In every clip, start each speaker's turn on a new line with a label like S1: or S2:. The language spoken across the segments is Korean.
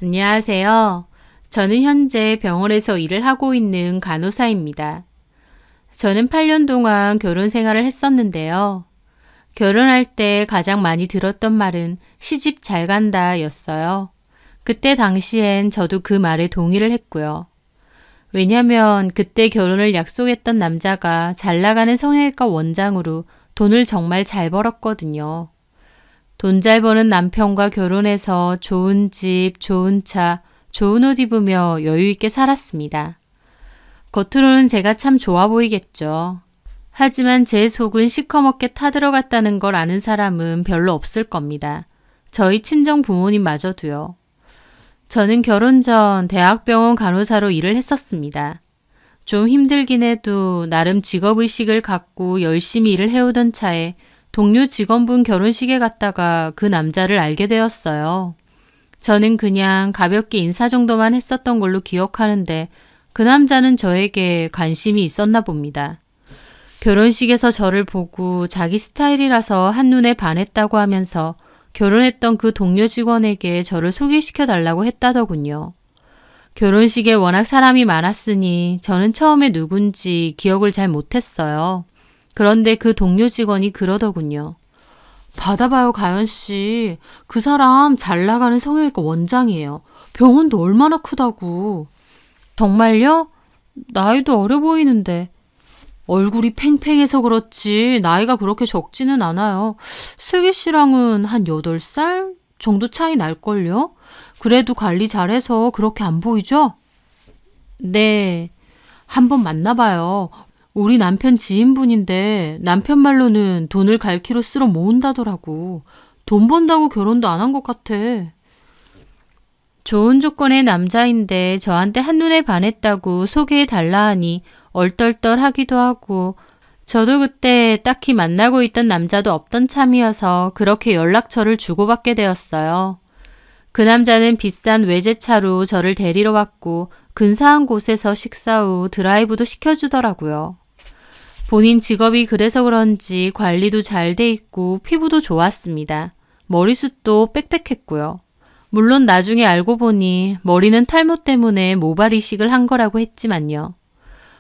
S1: 안녕하세요. 저는 현재 병원에서 일을 하고 있는 간호사입니다. 저는 8년 동안 결혼 생활을 했었는데요. 결혼할 때 가장 많이 들었던 말은 시집 잘 간다 였어요. 그때 당시엔 저도 그 말에 동의를 했고요. 왜냐면 그때 결혼을 약속했던 남자가 잘 나가는 성형외과 원장으로 돈을 정말 잘 벌었거든요. 돈 잘 버는 남편과 결혼해서 좋은 집, 좋은 차, 좋은 옷 입으며 여유 있게 살았습니다. 겉으로는 제가 참 좋아 보이겠죠. 하지만 제 속은 시커멓게 타들어갔다는 걸 아는 사람은 별로 없을 겁니다. 저희 친정 부모님마저도요. 저는 결혼 전 대학병원 간호사로 일을 했었습니다. 좀 힘들긴 해도 나름 직업의식을 갖고 열심히 일을 해오던 차에 동료 직원분 결혼식에 갔다가 그 남자를 알게 되었어요. 저는 그냥 가볍게 인사 정도만 했었던 걸로 기억하는데 그 남자는 저에게 관심이 있었나 봅니다. 결혼식에서 저를 보고 자기 스타일이라서 한눈에 반했다고 하면서 결혼했던 그 동료 직원에게 저를 소개시켜 달라고 했다더군요. 결혼식에 워낙 사람이 많았으니 저는 처음에 누군지 기억을 잘 못했어요. 그런데 그 동료 직원이 그러더군요. 받아봐요, 가연씨. 그 사람 잘 나가는 성형외과 원장이에요. 병원도 얼마나 크다고. 정말요? 나이도 어려 보이는데. 얼굴이 팽팽해서 그렇지 나이가 그렇게 적지는 않아요. 슬기 씨랑은 한 8살 정도 차이 날걸요? 그래도 관리 잘해서 그렇게 안 보이죠? 네, 한번 만나봐요. 우리 남편 지인분인데 남편 말로는 돈을 갈키로 쓸어 모은다더라고. 돈 번다고 결혼도 안 한 것 같아. 좋은 조건의 남자인데 저한테 한눈에 반했다고 소개해달라 하니 얼떨떨하기도 하고 저도 그때 딱히 만나고 있던 남자도 없던 참이어서 그렇게 연락처를 주고받게 되었어요. 그 남자는 비싼 외제차로 저를 데리러 왔고 근사한 곳에서 식사 후 드라이브도 시켜주더라고요. 본인 직업이 그래서 그런지 관리도 잘 돼 있고 피부도 좋았습니다. 머리숱도 빽빽했고요. 물론 나중에 알고 보니 머리는 탈모 때문에 모발 이식을 한 거라고 했지만요.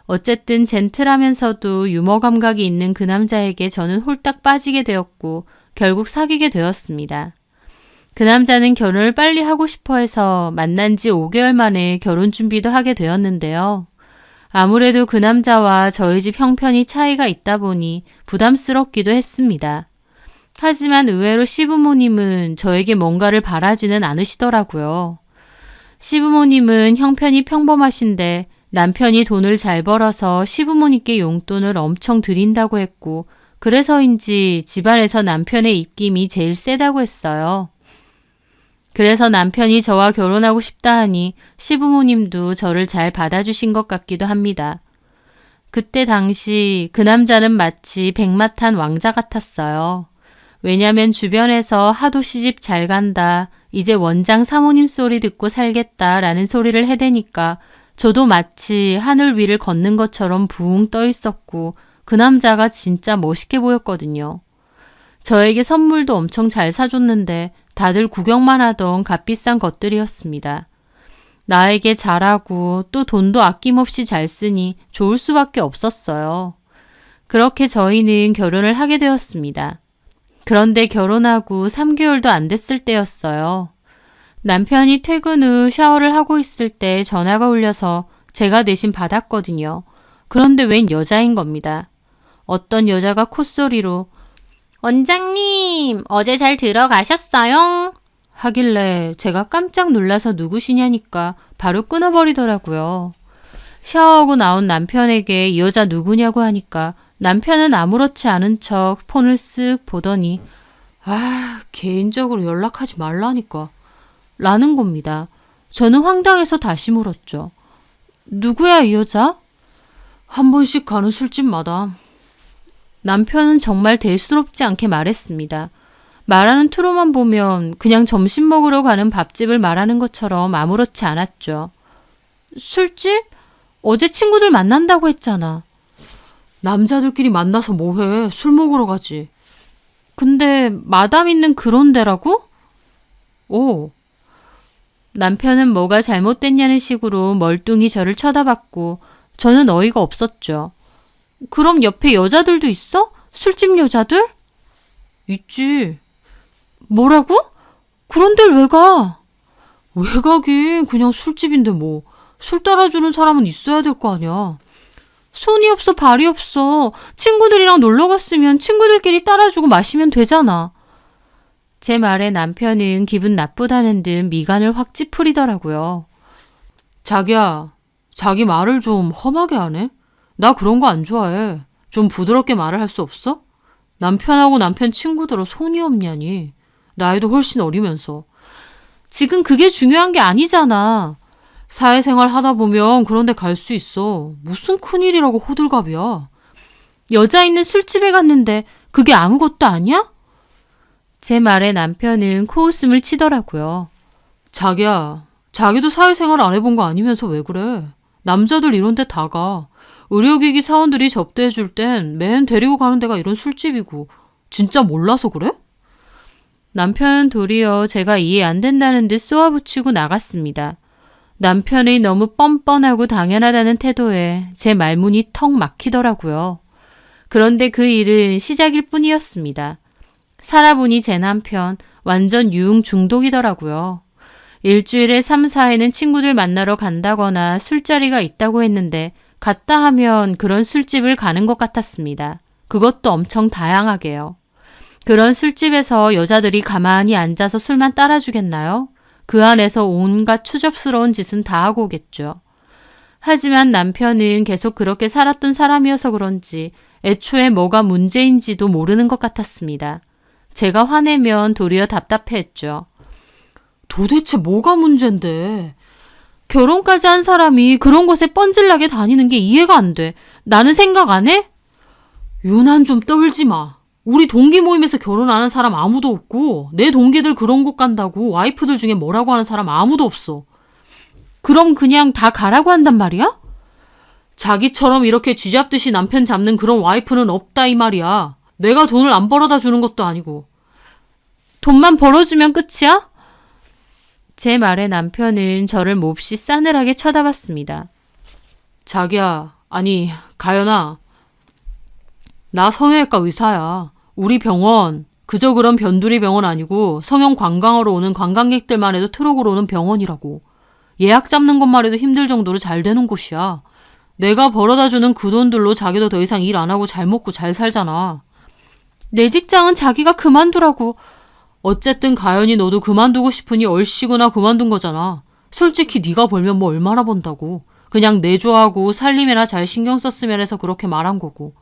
S1: 어쨌든 젠틀하면서도 유머 감각이 있는 그 남자에게 저는 홀딱 빠지게 되었고 결국 사귀게 되었습니다. 그 남자는 결혼을 빨리 하고 싶어 해서 만난 지 5개월 만에 결혼 준비도 하게 되었는데요. 아무래도 그 남자와 저희 집 형편이 차이가 있다 보니 부담스럽기도 했습니다. 하지만 의외로 시부모님은 저에게 뭔가를 바라지는 않으시더라고요. 시부모님은 형편이 평범하신데 남편이 돈을 잘 벌어서 시부모님께 용돈을 엄청 드린다고 했고 그래서인지 집안에서 남편의 입김이 제일 세다고 했어요. 그래서 남편이 저와 결혼하고 싶다 하니 시부모님도 저를 잘 받아주신 것 같기도 합니다. 그때 당시 그 남자는 마치 백마탄 왕자 같았어요. 왜냐면 주변에서 하도 시집 잘 간다, 이제 원장 사모님 소리 듣고 살겠다라는 소리를 해대니까 저도 마치 하늘 위를 걷는 것처럼 붕 떠 있었고 그 남자가 진짜 멋있게 보였거든요. 저에게 선물도 엄청 잘 사줬는데 다들 구경만 하던 값비싼 것들이었습니다. 나에게 잘하고 또 돈도 아낌없이 잘 쓰니 좋을 수밖에 없었어요. 그렇게 저희는 결혼을 하게 되었습니다. 그런데 결혼하고 3개월도 안 됐을 때였어요. 남편이 퇴근 후 샤워를 하고 있을 때 전화가 울려서 제가 대신 받았거든요. 그런데 웬 여자인 겁니다. 어떤 여자가 콧소리로 원장님, 어제 잘 들어가셨어요? 하길래 제가 깜짝 놀라서 누구시냐니까 바로 끊어버리더라고요. 샤워하고 나온 남편에게 이 여자 누구냐고 하니까 남편은 아무렇지 않은 척 폰을 쓱 보더니 개인적으로 연락하지 말라니까 라는 겁니다. 저는 황당해서 다시 물었죠. 누구야 이 여자? 한 번씩 가는 술집마다. 남편은 정말 대수롭지 않게 말했습니다. 말하는 투로만 보면 그냥 점심 먹으러 가는 밥집을 말하는 것처럼 아무렇지 않았죠. 술집? 어제 친구들 만난다고 했잖아. 남자들끼리 만나서 뭐해? 술 먹으러 가지. 근데 마담 있는 그런 데라고? 오. 남편은 뭐가 잘못됐냐는 식으로 멀뚱히 저를 쳐다봤고 저는 어이가 없었죠. 그럼 옆에 여자들도 있어? 술집 여자들? 있지. 뭐라고? 그런 데를 왜 가? 왜 가긴 그냥 술집인데 뭐. 술 따라주는 사람은 있어야 될 거 아니야. 손이 없어 발이 없어. 친구들이랑 놀러 갔으면 친구들끼리 따라주고 마시면 되잖아. 제 말에 남편은 기분 나쁘다는 듯 미간을 확 찌푸리더라고요. 자기야, 자기 말을 좀 험하게 하네? 나 그런 거 안 좋아해. 좀 부드럽게 말을 할 수 없어? 남편하고 남편 친구들은 손이 없냐니. 나이도 훨씬 어리면서. 지금 그게 중요한 게 아니잖아. 사회생활 하다 보면 그런 데 갈 수 있어. 무슨 큰일이라고 호들갑이야. 여자 있는 술집에 갔는데 그게 아무것도 아니야? 제 말에 남편은 코웃음을 치더라고요. 자기야, 자기도 사회생활 안 해본 거 아니면서 왜 그래? 남자들 이런 데 다 가. 의료기기 사원들이 접대해 줄 땐 맨 데리고 가는 데가 이런 술집이고. 진짜 몰라서 그래? 남편은 도리어 제가 이해 안 된다는 듯 쏘아붙이고 나갔습니다. 남편의 너무 뻔뻔하고 당연하다는 태도에 제 말문이 턱 막히더라고요. 그런데 그 일은 시작일 뿐이었습니다. 살아보니 제 남편 완전 유흥 중독이더라고요. 일주일에 3, 4회는 친구들 만나러 간다거나 술자리가 있다고 했는데 갔다 하면 그런 술집을 가는 것 같았습니다. 그것도 엄청 다양하게요. 그런 술집에서 여자들이 가만히 앉아서 술만 따라주겠나요? 그 안에서 온갖 추접스러운 짓은 다 하고 오겠죠. 하지만 남편은 계속 그렇게 살았던 사람이어서 그런지 애초에 뭐가 문제인지도 모르는 것 같았습니다. 제가 화내면 도리어 답답해했죠. 도대체 뭐가 문제인데? 결혼까지 한 사람이 그런 곳에 뻔질나게 다니는 게 이해가 안 돼. 나는 생각 안 해? 유난 좀 떨지 마. 우리 동기 모임에서 결혼 안 한 사람 아무도 없고 내 동기들 그런 곳 간다고 와이프들 중에 뭐라고 하는 사람 아무도 없어. 그럼 그냥 다 가라고 한단 말이야? 자기처럼 이렇게 쥐잡듯이 남편 잡는 그런 와이프는 없다 이 말이야. 내가 돈을 안 벌어다 주는 것도 아니고. 돈만 벌어주면 끝이야? 제 말에 남편은 저를 몹시 싸늘하게 쳐다봤습니다. 자기야, 아니 가연아. 나 성형외과 의사야. 우리 병원 그저 그런 변두리 병원 아니고 성형 관광하러 오는 관광객들만 해도 트럭으로 오는 병원이라고. 예약 잡는 것만 해도 힘들 정도로 잘 되는 곳이야. 내가 벌어다주는 그 돈들로 자기도 더 이상 일 안 하고 잘 먹고 잘 살잖아. 내 직장은 자기가 그만두라고. 어쨌든 가연이 너도 그만두고 싶으니 얼씨구나 그만둔 거잖아. 솔직히 네가 벌면 뭐 얼마나 번다고. 그냥 내조하고 살림에나 잘 신경 썼으면 해서 그렇게 말한 거고.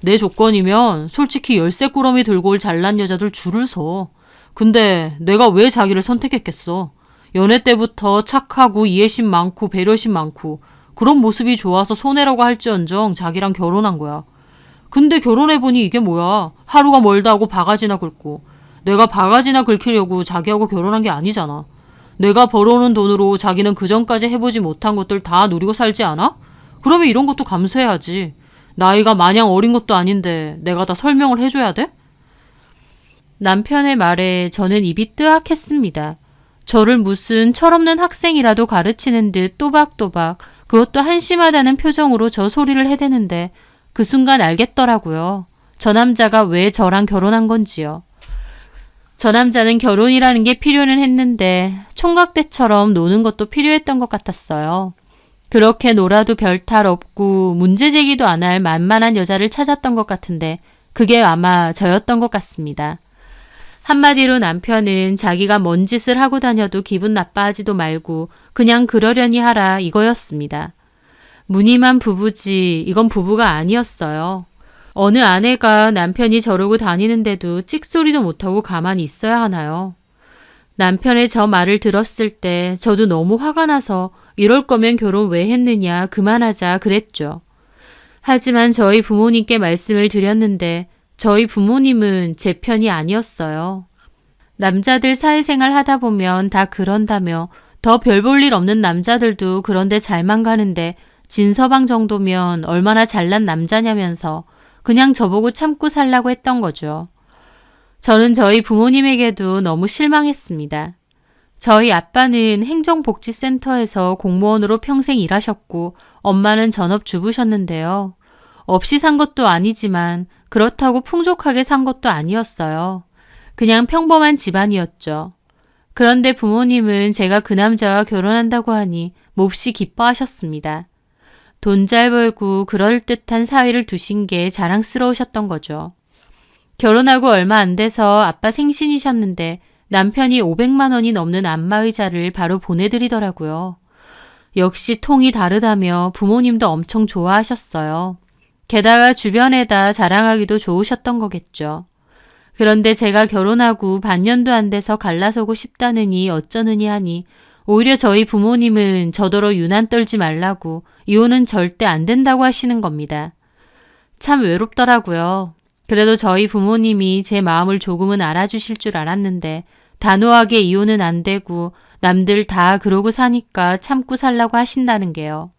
S1: 내 조건이면 솔직히 열쇠꾸러미 들고 올 잘난 여자들 줄을 서. 근데 내가 왜 자기를 선택했겠어. 연애 때부터 착하고 이해심 많고 배려심 많고 그런 모습이 좋아서 손해라고 할지언정 자기랑 결혼한 거야. 근데 결혼해보니 이게 뭐야. 하루가 멀다 하고 바가지나 긁고. 내가 바가지나 긁히려고 자기하고 결혼한 게 아니잖아. 내가 벌어오는 돈으로 자기는 그전까지 해보지 못한 것들 다 누리고 살지 않아? 그러면 이런 것도 감수해야지. 나이가 마냥 어린 것도 아닌데 내가 다 설명을 해줘야 돼? 남편의 말에 저는 입이 뜨악했습니다. 저를 무슨 철없는 학생이라도 가르치는 듯 또박또박 그것도 한심하다는 표정으로 저 소리를 해대는데 그 순간 알겠더라고요. 저 남자가 왜 저랑 결혼한 건지요. 저 남자는 결혼이라는 게 필요는 했는데 총각 때처럼 노는 것도 필요했던 것 같았어요. 그렇게 놀아도 별 탈 없고 문제 제기도 안 할 만만한 여자를 찾았던 것 같은데 그게 아마 저였던 것 같습니다. 한마디로 남편은 자기가 뭔 짓을 하고 다녀도 기분 나빠하지도 말고 그냥 그러려니 하라 이거였습니다. 무늬만 부부지 이건 부부가 아니었어요. 어느 아내가 남편이 저러고 다니는데도 찍소리도 못하고 가만히 있어야 하나요? 남편의 저 말을 들었을 때 저도 너무 화가 나서 이럴 거면 결혼 왜 했느냐 그만하자 그랬죠. 하지만 저희 부모님께 말씀을 드렸는데 저희 부모님은 제 편이 아니었어요. 남자들 사회생활 하다 보면 다 그런다며 더 별 볼 일 없는 남자들도 그런데 잘만 가는데 진서방 정도면 얼마나 잘난 남자냐면서 그냥 저보고 참고 살라고 했던 거죠. 저는 저희 부모님에게도 너무 실망했습니다. 저희 아빠는 행정복지센터에서 공무원으로 평생 일하셨고 엄마는 전업주부셨는데요. 없이 산 것도 아니지만 그렇다고 풍족하게 산 것도 아니었어요. 그냥 평범한 집안이었죠. 그런데 부모님은 제가 그 남자와 결혼한다고 하니 몹시 기뻐하셨습니다. 돈 잘 벌고 그럴듯한 사위를 두신 게 자랑스러우셨던 거죠. 결혼하고 얼마 안 돼서 아빠 생신이셨는데 남편이 500만 원이 넘는 안마의자를 바로 보내드리더라고요. 역시 통이 다르다며 부모님도 엄청 좋아하셨어요. 게다가 주변에다 자랑하기도 좋으셨던 거겠죠. 그런데 제가 결혼하고 반년도 안 돼서 갈라서고 싶다느니 어쩌느니 하니 오히려 저희 부모님은 저더러 유난 떨지 말라고 이혼은 절대 안 된다고 하시는 겁니다. 참 외롭더라고요. 그래도 저희 부모님이 제 마음을 조금은 알아주실 줄 알았는데 단호하게 이혼은 안 되고 남들 다 그러고 사니까 참고 살라고 하신다는 게요.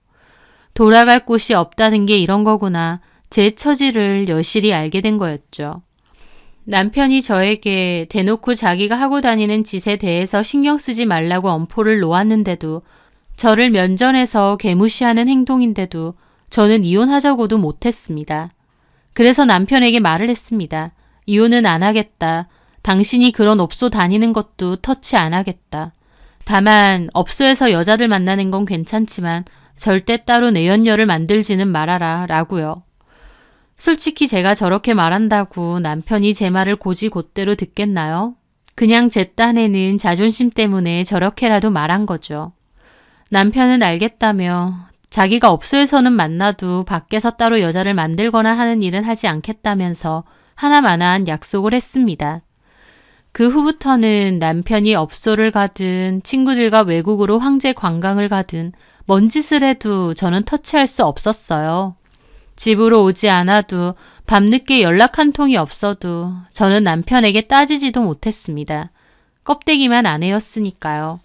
S1: 돌아갈 곳이 없다는 게 이런 거구나. 제 처지를 여실히 알게 된 거였죠. 남편이 저에게 대놓고 자기가 하고 다니는 짓에 대해서 신경 쓰지 말라고 엄포를 놓았는데도 저를 면전에서 개무시하는 행동인데도 저는 이혼하자고도 못했습니다. 그래서 남편에게 말을 했습니다. 이혼은 안 하겠다. 당신이 그런 업소 다니는 것도 터치 안 하겠다. 다만 업소에서 여자들 만나는 건 괜찮지만 절대 따로 내연녀를 만들지는 말아라 라고요. 솔직히 제가 저렇게 말한다고 남편이 제 말을 고지곧대로 듣겠나요? 그냥 제 딴에는 자존심 때문에 저렇게라도 말한 거죠. 남편은 알겠다며 자기가 업소에서는 만나도 밖에서 따로 여자를 만들거나 하는 일은 하지 않겠다면서 하나마나한 약속을 했습니다. 그 후부터는 남편이 업소를 가든 친구들과 외국으로 황제 관광을 가든 뭔 짓을 해도 저는 터치할 수 없었어요. 집으로 오지 않아도 밤늦게 연락 한 통이 없어도 저는 남편에게 따지지도 못했습니다. 껍데기만 아내였으니까요.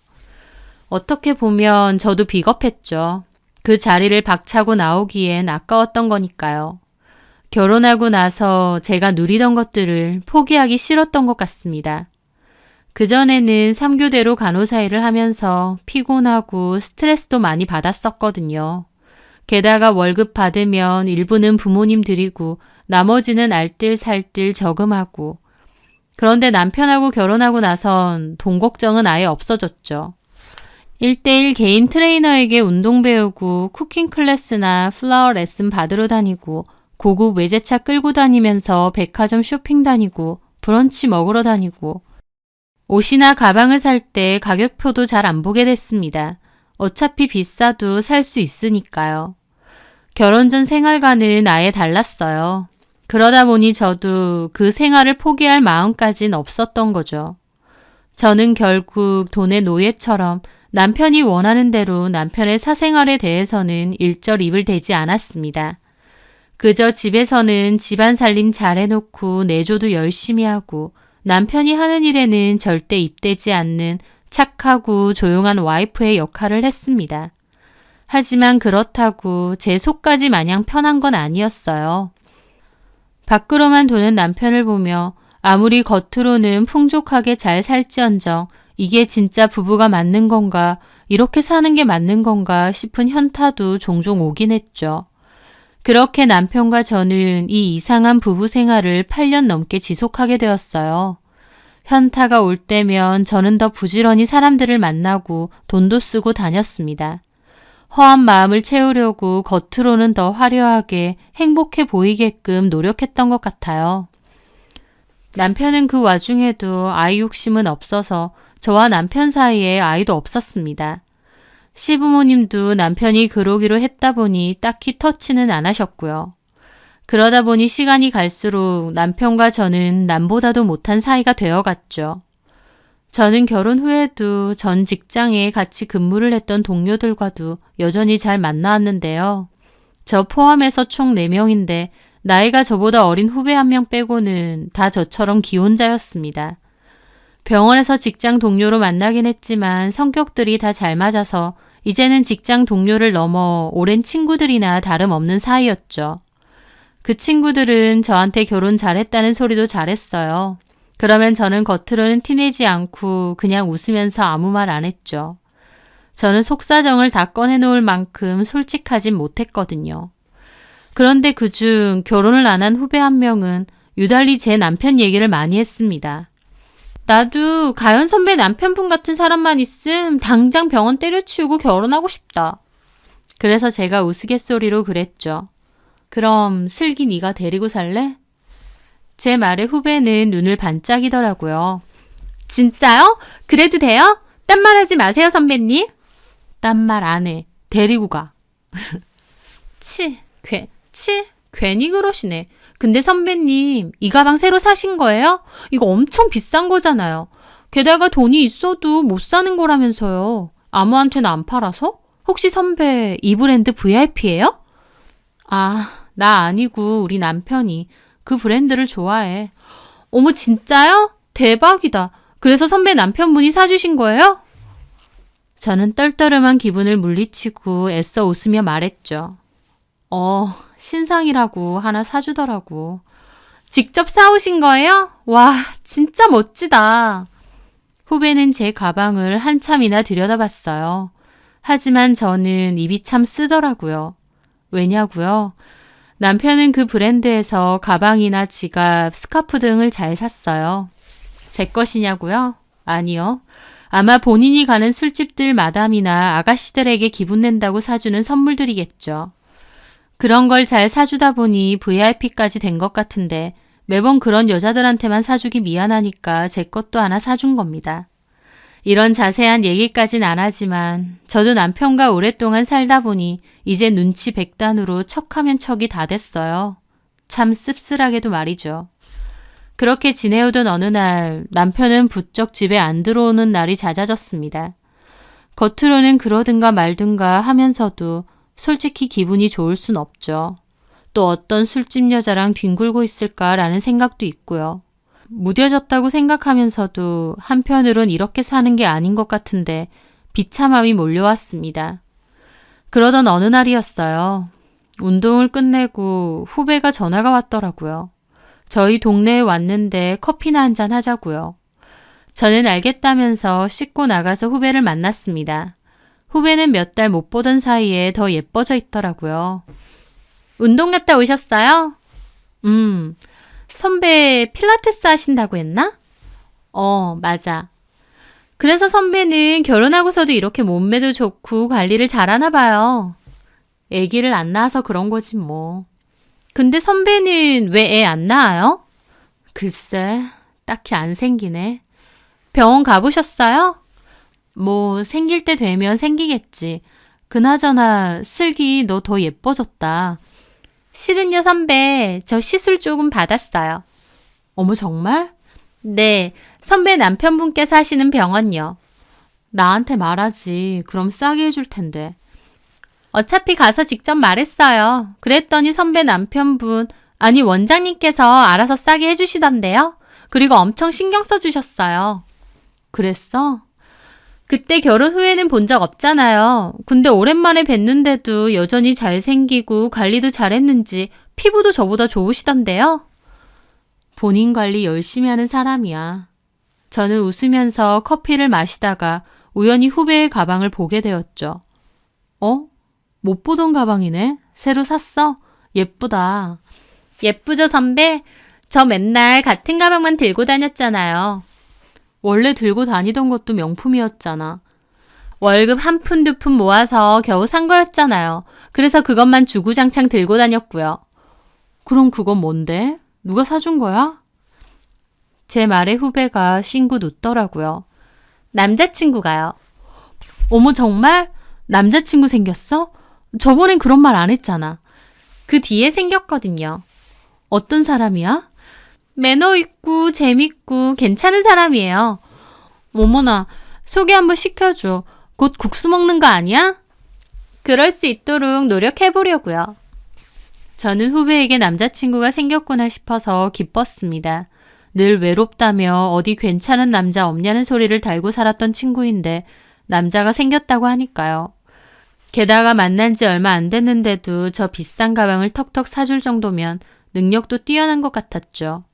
S1: 어떻게 보면 저도 비겁했죠. 그 자리를 박차고 나오기엔 아까웠던 거니까요. 결혼하고 나서 제가 누리던 것들을 포기하기 싫었던 것 같습니다. 그전에는 3교대로 간호사 일을 하면서 피곤하고 스트레스도 많이 받았었거든요. 게다가 월급 받으면 일부는 부모님 드리고 나머지는 알뜰살뜰 저금하고. 그런데 남편하고 결혼하고 나선 돈 걱정은 아예 없어졌죠. 1:1 개인 트레이너에게 운동 배우고 쿠킹 클래스나 플라워 레슨 받으러 다니고 고급 외제차 끌고 다니면서 백화점 쇼핑 다니고 브런치 먹으러 다니고 옷이나 가방을 살 때 가격표도 잘 안 보게 됐습니다. 어차피 비싸도 살 수 있으니까요. 결혼 전 생활과는 아예 달랐어요. 그러다 보니 저도 그 생활을 포기할 마음까진 없었던 거죠. 저는 결국 돈의 노예처럼 남편이 원하는 대로 남편의 사생활에 대해서는 일절 입을 대지 않았습니다. 그저 집에서는 집안 살림 잘해놓고 내조도 열심히 하고 남편이 하는 일에는 절대 입대지 않는 착하고 조용한 와이프의 역할을 했습니다. 하지만 그렇다고 제 속까지 마냥 편한 건 아니었어요. 밖으로만 도는 남편을 보며 아무리 겉으로는 풍족하게 잘 살지언정 이게 진짜 부부가 맞는 건가, 이렇게 사는 게 맞는 건가 싶은 현타도 종종 오긴 했죠. 그렇게 남편과 저는 이 이상한 부부 생활을 8년 넘게 지속하게 되었어요. 현타가 올 때면 저는 더 부지런히 사람들을 만나고 돈도 쓰고 다녔습니다. 허한 마음을 채우려고 겉으로는 더 화려하게 행복해 보이게끔 노력했던 것 같아요. 남편은 그 와중에도 아이 욕심은 없어서 저와 남편 사이에 아이도 없었습니다. 시부모님도 남편이 그러기로 했다 보니 딱히 터치는 안 하셨고요. 그러다 보니 시간이 갈수록 남편과 저는 남보다도 못한 사이가 되어갔죠. 저는 결혼 후에도 전 직장에 같이 근무를 했던 동료들과도 여전히 잘 만나왔는데요. 저 포함해서 총 4명인데 나이가 저보다 어린 후배 1명 빼고는 다 저처럼 기혼자였습니다. 병원에서 직장 동료로 만나긴 했지만 성격들이 다 잘 맞아서 이제는 직장 동료를 넘어 오랜 친구들이나 다름없는 사이였죠. 그 친구들은 저한테 결혼 잘했다는 소리도 잘했어요. 그러면 저는 겉으로는 티내지 않고 그냥 웃으면서 아무 말 안 했죠. 저는 속사정을 다 꺼내놓을 만큼 솔직하진 못했거든요. 그런데 그중 결혼을 안 한 후배 한 명은 유달리 제 남편 얘기를 많이 했습니다. 나도 가연 선배 남편분 같은 사람만 있음 당장 병원 때려치우고 결혼하고 싶다. 그래서 제가 우스갯소리로 그랬죠. 그럼 슬기 네가 데리고 살래? 제 말에 후배는 눈을 반짝이더라고요. 진짜요? 그래도 돼요? 딴 말하지 마세요 선배님. 딴 말 안 해. 데리고 가. 괜히 그러시네. 근데 선배님, 이 가방 새로 사신 거예요? 이거 엄청 비싼 거잖아요. 게다가 돈이 있어도 못 사는 거라면서요. 아무한테나 안 팔아서? 혹시 선배 이 브랜드 VIP예요? 아, 나 아니고 우리 남편이 그 브랜드를 좋아해. 어머, 진짜요? 대박이다. 그래서 선배 남편분이 사주신 거예요? 저는 떨떠름한 기분을 물리치고 애써 웃으며 말했죠. 신상이라고 하나 사주더라고. 직접 사오신 거예요? 와, 진짜 멋지다. 후배는 제 가방을 한참이나 들여다봤어요. 하지만 저는 입이 참 쓰더라고요. 왜냐고요? 남편은 그 브랜드에서 가방이나 지갑, 스카프 등을 잘 샀어요. 제 것이냐고요? 아니요. 아마 본인이 가는 술집들 마담이나 아가씨들에게 기분 낸다고 사주는 선물들이겠죠. 그런 걸 잘 사주다 보니 VIP까지 된 것 같은데 매번 그런 여자들한테만 사주기 미안하니까 제 것도 하나 사준 겁니다. 이런 자세한 얘기까진 안 하지만 저도 남편과 오랫동안 살다 보니 이제 눈치 백단으로 척하면 척이 다 됐어요. 참 씁쓸하게도 말이죠. 그렇게 지내오던 어느 날 남편은 부쩍 집에 안 들어오는 날이 잦아졌습니다. 겉으로는 그러든가 말든가 하면서도 솔직히 기분이 좋을 순 없죠. 또 어떤 술집 여자랑 뒹굴고 있을까라는 생각도 있고요. 무뎌졌다고 생각하면서도 한편으론 이렇게 사는 게 아닌 것 같은데 비참함이 몰려왔습니다. 그러던 어느 날이었어요. 운동을 끝내고 후배가 전화가 왔더라고요. 저희 동네에 왔는데 커피나 한잔 하자고요. 저는 알겠다면서 씻고 나가서 후배를 만났습니다. 후배는 몇 달 못 보던 사이에 더 예뻐져 있더라고요. 운동 갔다 오셨어요? 선배 필라테스 하신다고 했나? 맞아. 그래서 선배는 결혼하고서도 이렇게 몸매도 좋고 관리를 잘하나 봐요. 아기를 안 낳아서 그런 거지 뭐. 근데 선배는 왜 애 안 낳아요? 글쎄, 딱히 안 생기네. 병원 가보셨어요? 뭐 생길 때 되면 생기겠지. 그나저나 슬기 너 더 예뻐졌다. 실은요 선배, 저 시술 조금 받았어요. 어머 정말? 네, 선배 남편분께서 하시는 병원요. 나한테 말하지. 그럼 싸게 해줄 텐데. 어차피 가서 직접 말했어요. 그랬더니 선배 남편분, 아니 원장님께서 알아서 싸게 해주시던데요. 그리고 엄청 신경 써주셨어요. 그랬어? 그때 결혼 후에는 본 적 없잖아요. 근데 오랜만에 뵀는데도 여전히 잘생기고 관리도 잘했는지 피부도 저보다 좋으시던데요. 본인 관리 열심히 하는 사람이야. 저는 웃으면서 커피를 마시다가 우연히 후배의 가방을 보게 되었죠. 못 보던 가방이네. 새로 샀어? 예쁘다. 예쁘죠 선배? 저 맨날 같은 가방만 들고 다녔잖아요. 원래 들고 다니던 것도 명품이었잖아. 월급 한 푼 두 푼 모아서 겨우 산 거였잖아요. 그래서 그것만 주구장창 들고 다녔고요. 그럼 그건 뭔데? 누가 사준 거야? 제 말에 후배가 싱긋 웃더라고요. 남자친구가요. 어머 정말? 남자친구 생겼어? 저번엔 그런 말 안 했잖아. 그 뒤에 생겼거든요. 어떤 사람이야? 매너 있고 재밌고 괜찮은 사람이에요. 어머나, 소개 한번 시켜줘. 곧 국수 먹는 거 아니야? 그럴 수 있도록 노력해보려고요. 저는 후배에게 남자친구가 생겼구나 싶어서 기뻤습니다. 늘 외롭다며 어디 괜찮은 남자 없냐는 소리를 달고 살았던 친구인데 남자가 생겼다고 하니까요. 게다가 만난 지 얼마 안 됐는데도 저 비싼 가방을 턱턱 사줄 정도면 능력도 뛰어난 것 같았죠.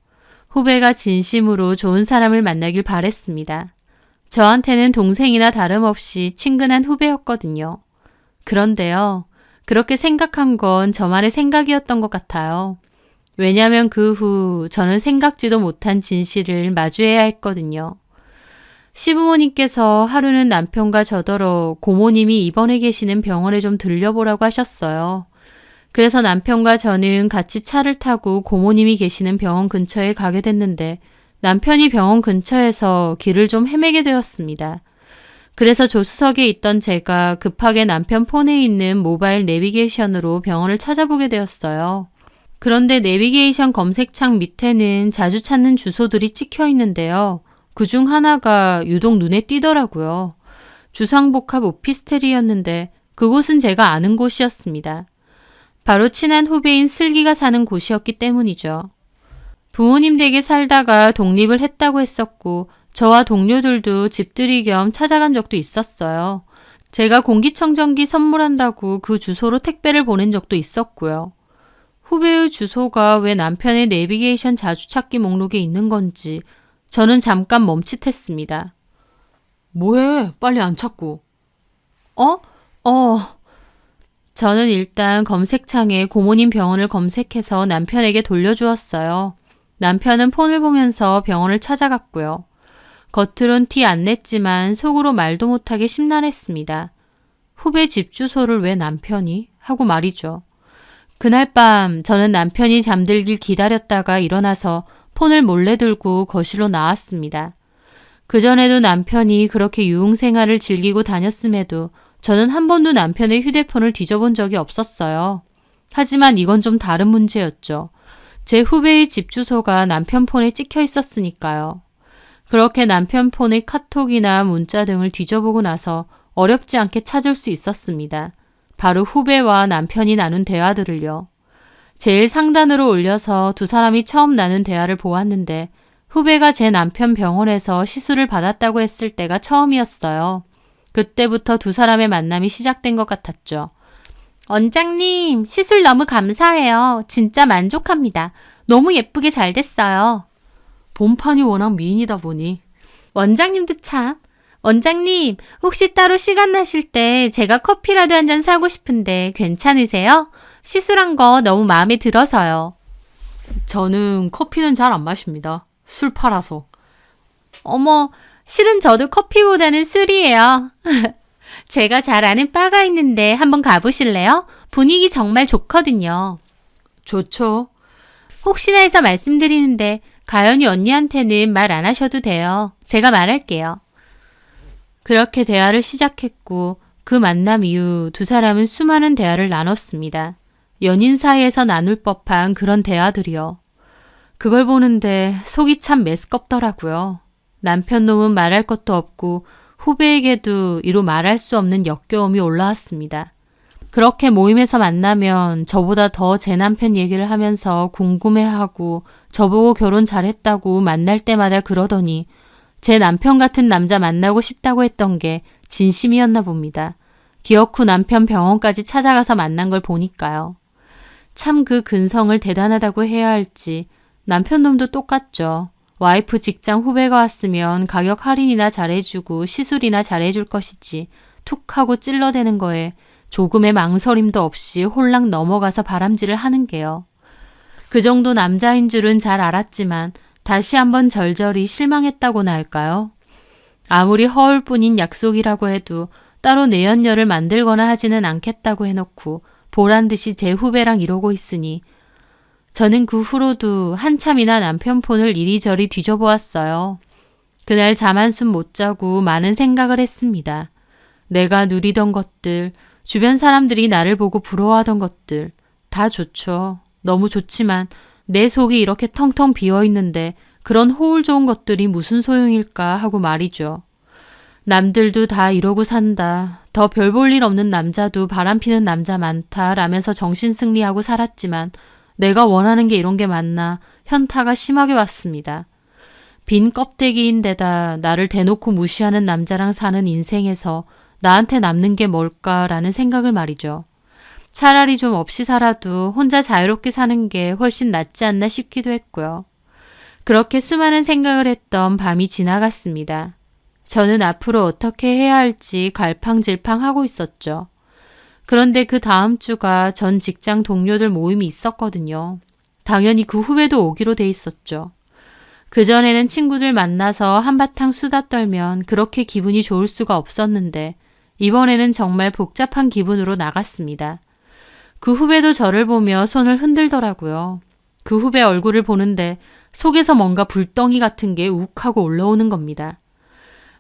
S1: 후배가 진심으로 좋은 사람을 만나길 바랬습니다. 저한테는 동생이나 다름없이 친근한 후배였거든요. 그런데요, 그렇게 생각한 건 저만의 생각이었던 것 같아요. 왜냐하면 그 후 저는 생각지도 못한 진실을 마주해야 했거든요. 시부모님께서 하루는 남편과 저더러 고모님이 입원해 계시는 병원에 좀 들려보라고 하셨어요. 그래서 남편과 저는 같이 차를 타고 고모님이 계시는 병원 근처에 가게 됐는데 남편이 병원 근처에서 길을 좀 헤매게 되었습니다. 그래서 조수석에 있던 제가 급하게 남편 폰에 있는 모바일 내비게이션으로 병원을 찾아보게 되었어요. 그런데 내비게이션 검색창 밑에는 자주 찾는 주소들이 찍혀 있는데요. 그중 하나가 유독 눈에 띄더라고요. 주상복합 오피스텔이었는데 그곳은 제가 아는 곳이었습니다. 바로 친한 후배인 슬기가 사는 곳이었기 때문이죠. 부모님 댁에 살다가 독립을 했다고 했었고 저와 동료들도 집들이 겸 찾아간 적도 있었어요. 제가 공기청정기 선물한다고 그 주소로 택배를 보낸 적도 있었고요. 후배의 주소가 왜 남편의 내비게이션 자주 찾기 목록에 있는 건지 저는 잠깐 멈칫했습니다. 뭐해? 빨리 안 찾고. 저는 일단 검색창에 고모님 병원을 검색해서 남편에게 돌려주었어요. 남편은 폰을 보면서 병원을 찾아갔고요. 겉으론 티 안 냈지만 속으로 말도 못하게 심란했습니다. 후배 집 주소를 왜 남편이? 하고 말이죠. 그날 밤 저는 남편이 잠들길 기다렸다가 일어나서 폰을 몰래 들고 거실로 나왔습니다. 그전에도 남편이 그렇게 유흥생활을 즐기고 다녔음에도 저는 한 번도 남편의 휴대폰을 뒤져본 적이 없었어요. 하지만 이건 좀 다른 문제였죠. 제 후배의 집 주소가 남편 폰에 찍혀 있었으니까요. 그렇게 남편 폰의 카톡이나 문자 등을 뒤져보고 나서 어렵지 않게 찾을 수 있었습니다. 바로 후배와 남편이 나눈 대화들을요. 제일 상단으로 올려서 두 사람이 처음 나눈 대화를 보았는데 후배가 제 남편 병원에서 시술을 받았다고 했을 때가 처음이었어요. 그때부터 두 사람의 만남이 시작된 것 같았죠. 원장님, 시술 너무 감사해요. 진짜 만족합니다. 너무 예쁘게 잘 됐어요. 본판이 워낙 미인이다 보니. 원장님도 참. 원장님, 혹시 따로 시간 나실 때 제가 커피라도 한 잔 사고 싶은데 괜찮으세요? 시술한 거 너무 마음에 들어서요. 저는 커피는 잘 안 마십니다. 술 팔아서. 어머, 실은 저도 커피보다는 술이에요. 제가 잘 아는 바가 있는데 한번 가보실래요? 분위기 정말 좋거든요. 좋죠. 혹시나 해서 말씀드리는데 가연이 언니한테는 말 안 하셔도 돼요. 제가 말할게요. 그렇게 대화를 시작했고 그 만남 이후 두 사람은 수많은 대화를 나눴습니다. 연인 사이에서 나눌 법한 그런 대화들이요. 그걸 보는데 속이 참 메스껍더라고요. 남편 놈은 말할 것도 없고 후배에게도 이루 말할 수 없는 역겨움이 올라왔습니다. 그렇게 모임에서 만나면 저보다 더 제 남편 얘기를 하면서 궁금해하고 저보고 결혼 잘했다고 만날 때마다 그러더니 제 남편 같은 남자 만나고 싶다고 했던 게 진심이었나 봅니다. 기어코 남편 병원까지 찾아가서 만난 걸 보니까요. 참 그 근성을 대단하다고 해야 할지 남편 놈도 똑같죠. 와이프 직장 후배가 왔으면 가격 할인이나 잘해주고 시술이나 잘해줄 것이지 툭 하고 찔러대는 거에 조금의 망설임도 없이 홀랑 넘어가서 바람질을 하는 게요. 그 정도 남자인 줄은 잘 알았지만 다시 한번 절절히 실망했다고나 할까요? 아무리 허울뿐인 약속이라고 해도 따로 내연녀를 만들거나 하지는 않겠다고 해놓고 보란듯이 제 후배랑 이러고 있으니 저는 그 후로도 한참이나 남편 폰을 이리저리 뒤져보았어요. 그날 잠 한숨 못 자고 많은 생각을 했습니다. 내가 누리던 것들, 주변 사람들이 나를 보고 부러워하던 것들 다 좋죠. 너무 좋지만 내 속이 이렇게 텅텅 비어있는데 그런 호울 좋은 것들이 무슨 소용일까 하고 말이죠. 남들도 다 이러고 산다. 더 별 볼 일 없는 남자도 바람피는 남자 많다 라면서 정신승리하고 살았지만 내가 원하는 게 이런 게 맞나 현타가 심하게 왔습니다. 빈 껍데기인데다 나를 대놓고 무시하는 남자랑 사는 인생에서 나한테 남는 게 뭘까라는 생각을 말이죠. 차라리 좀 없이 살아도 혼자 자유롭게 사는 게 훨씬 낫지 않나 싶기도 했고요. 그렇게 수많은 생각을 했던 밤이 지나갔습니다. 저는 앞으로 어떻게 해야 할지 갈팡질팡하고 있었죠. 그런데 그 다음 주가 전 직장 동료들 모임이 있었거든요. 당연히 그 후배도 오기로 돼 있었죠. 그전에는 친구들 만나서 한바탕 수다 떨면 그렇게 기분이 좋을 수가 없었는데 이번에는 정말 복잡한 기분으로 나갔습니다. 그 후배도 저를 보며 손을 흔들더라고요. 그 후배 얼굴을 보는데 속에서 뭔가 불덩이 같은 게 욱하고 올라오는 겁니다.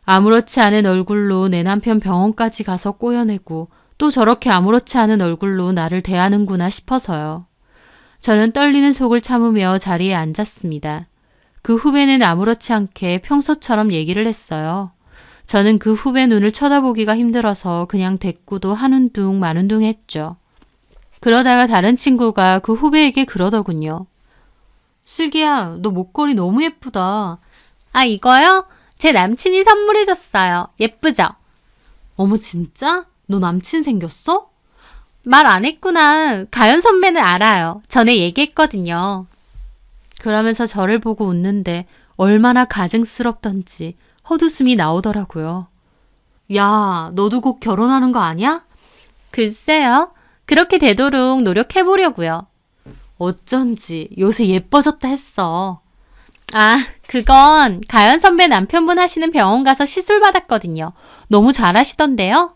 S1: 아무렇지 않은 얼굴로 내 남편 병원까지 가서 꼬여내고 또 저렇게 아무렇지 않은 얼굴로 나를 대하는구나 싶어서요. 저는 떨리는 속을 참으며 자리에 앉았습니다. 그 후배는 아무렇지 않게 평소처럼 얘기를 했어요. 저는 그 후배 눈을 쳐다보기가 힘들어서 그냥 대꾸도 하는 둥 마는 둥 했죠. 그러다가 다른 친구가 그 후배에게 그러더군요. 슬기야, 너 목걸이 너무 예쁘다. 아, 이거요? 제 남친이 선물해줬어요. 예쁘죠? 어머, 진짜? 너 남친 생겼어? 말 안 했구나. 가연 선배는 알아요. 전에 얘기했거든요. 그러면서 저를 보고 웃는데 얼마나 가증스럽던지 헛웃음이 나오더라고요. 야, 너도 곧 결혼하는 거 아니야? 글쎄요. 그렇게 되도록 노력해보려고요. 어쩐지 요새 예뻐졌다 했어. 아, 그건 가연 선배 남편분 하시는 병원 가서 시술 받았거든요. 너무 잘하시던데요?